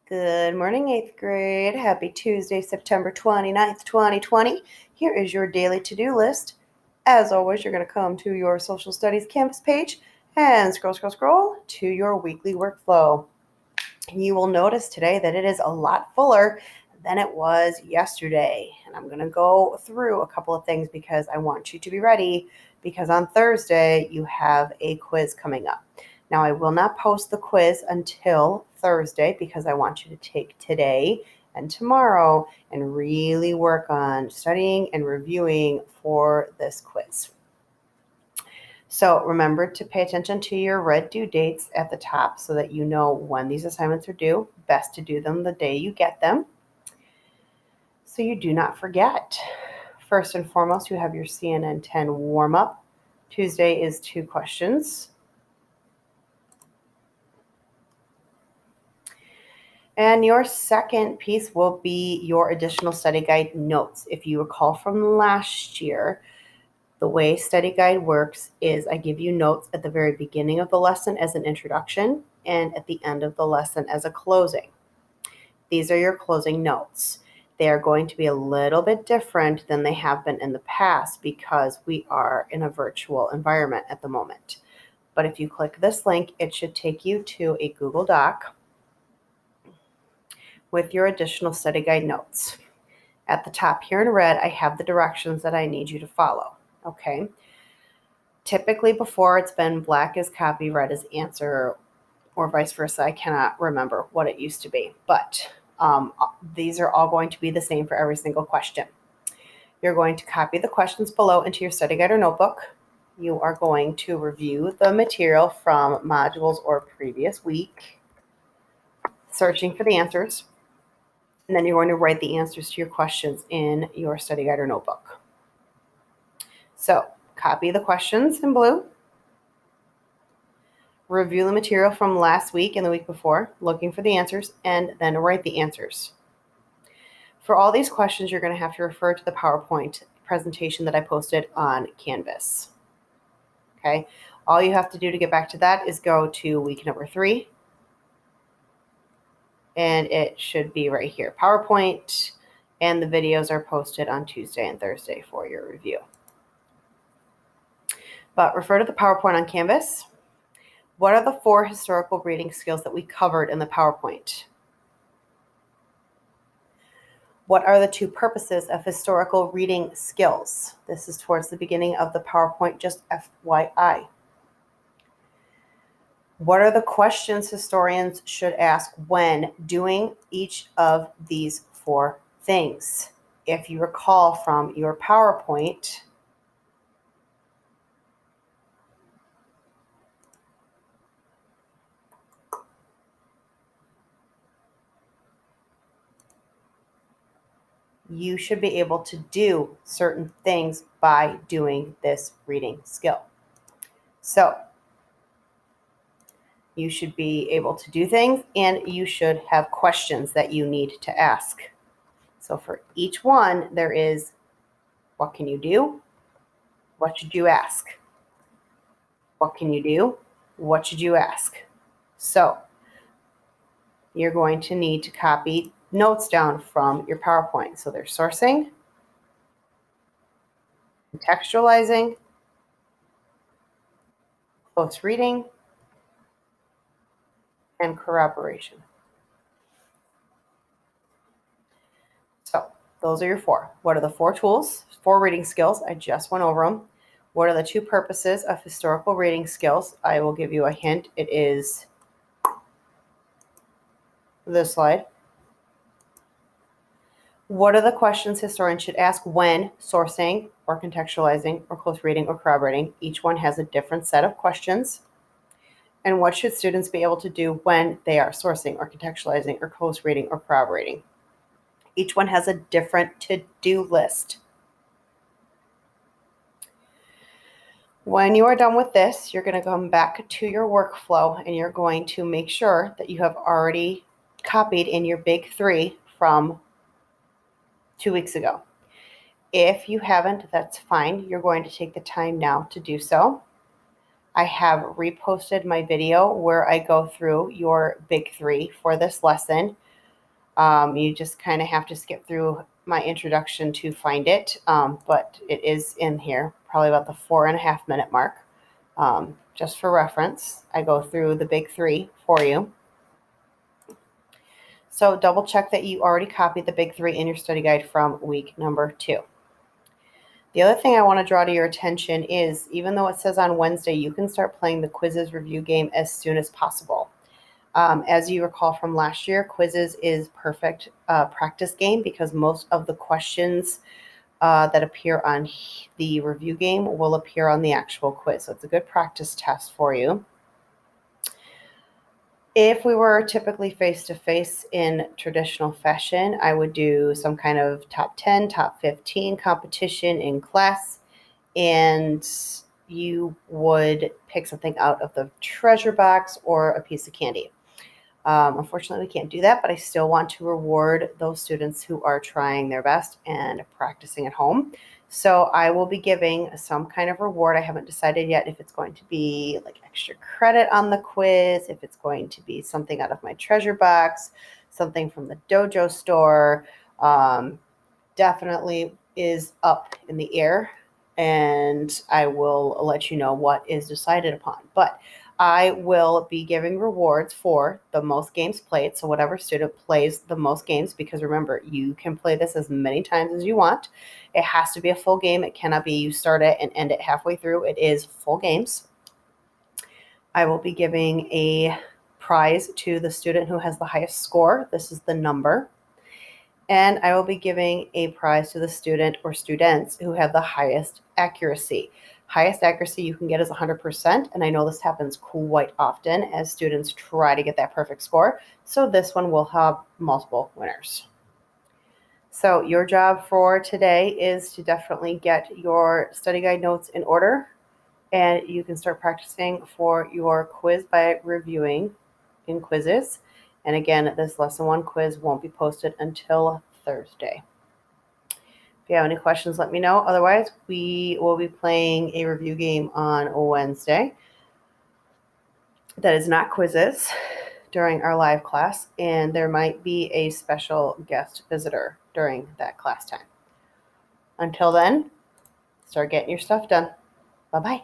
Good morning, 8th grade. Happy Tuesday, September 29th, 2020. Here is your daily to-do list. As always, you're going to come to your social studies Canvas page and scroll to your weekly workflow. You will notice today that it is a lot fuller than it was yesterday. And I'm going to go through a couple of things because I want you to be ready, because on Thursday you have a quiz coming up. Now, I will not post the quiz until Thursday because I want you to take today and tomorrow and really work on studying and reviewing for this quiz. So remember to pay attention to your red due dates at the top so that you know when these assignments are due. Best to do them the day you get them so you do not forget. First and foremost, you have your CNN 10 warm-up. Tuesday is 2 questions. And your second piece will be your additional study guide notes. If you recall from last year, the way study guide works is I give you notes at the very beginning of the lesson as an introduction and at the end of the lesson as a closing. These are your closing notes. They are going to be a little bit different than they have been in the past because we are in a virtual environment at the moment. But if you click this link, it should take you to a Google Doc with your additional study guide notes. At the top here in red, I have the directions that I need you to follow. Okay. Typically before it's been black is copy, red is answer, or vice versa. I cannot remember what it used to be, but these are all going to be the same for every single question. You're going to copy the questions below into your study guide or notebook. You are going to review the material from modules or previous week, searching for the answers, and then you're going to write the answers to your questions in your study guide or notebook. So copy the questions in blue, review the material from last week and the week before, looking for the answers, and then write the answers. For all these questions, you're going to have to refer to the PowerPoint presentation that I posted on Canvas. Okay, all you have to do to get back to that is go to week number 3, and it should be right here, PowerPoint, and the videos are posted on Tuesday and Thursday for your review. But refer to the PowerPoint on Canvas. What are the 4 historical reading skills that we covered in the PowerPoint? What are the 2 purposes of historical reading skills? This is towards the beginning of the PowerPoint, just FYI. What are the questions historians should ask when doing each of these 4 things? If you recall from your PowerPoint, you should be able to do certain things by doing this reading skill. So you should be able to do things, and you should have questions that you need to ask. So for each one, there is, what can you do? What should you ask? What can you do? What should you ask? So you're going to need to copy notes down from your PowerPoint. So there's sourcing, contextualizing, close reading, and corroboration. So those are your 4. What are the 4 tools, 4 reading skills? I just went over them. What are the 2 purposes of historical reading skills? I will give you a hint. It is this slide. What are the questions historians should ask when sourcing or contextualizing or close reading or corroborating? Each one has a different set of questions. And what should students be able to do when they are sourcing or contextualizing or close reading or corroborating? Each one has a different to-do list. When you are done with this, you're going to come back to your workflow and you're going to make sure that you have already copied in your big 3 from 2 weeks ago. If you haven't, that's fine. You're going to take the time now to do so. I have reposted my video where I go through your big 3 for this lesson You just kind of have to skip through my introduction to find it, but it is in here, probably about the 4.5 minute mark. Just for reference, I go through the big three for you. So double check that you already copied the big three in your study guide from week number 2. The other thing I want to draw to your attention is, even though it says on Wednesday, you can start playing the quizzes review game as soon as possible. As you recall from last year, quizzes is perfect practice game because most of the questions that appear on the review game will appear on the actual quiz. So it's a good practice test for you. If we were typically face-to-face in traditional fashion, I would do some kind of top 10, top 15 competition in class, and you would pick something out of the treasure box or a piece of candy. Unfortunately, we can't do that, but I still want to reward those students who are trying their best and practicing at home. So I will be giving some kind of reward. I haven't decided yet if it's going to be like extra credit on the quiz, if it's going to be something out of my treasure box, something from the dojo store. Definitely is up in the air, and I will let you know what is decided upon. But I will be giving rewards for the most games played. So whatever student plays the most games, because remember, you can play this as many times as you want. It has to be a full game. It cannot be you start it and end it halfway through. It is full games. I will be giving a prize to the student who has the highest score. This is the number. And I will be giving a prize to the student or students who have the highest accuracy. Highest accuracy you can get is 100%, and I know this happens quite often as students try to get that perfect score. So this one will have multiple winners. So your job for today is to definitely get your study guide notes in order, and you can start practicing for your quiz by reviewing in quizzes. And again, this lesson 1 quiz won't be posted until Thursday. If you have any questions, let me know. Otherwise, we will be playing a review game on Wednesday that is not quizzes during our live class, and there might be a special guest visitor during that class time. Until then, start getting your stuff done. Bye-bye.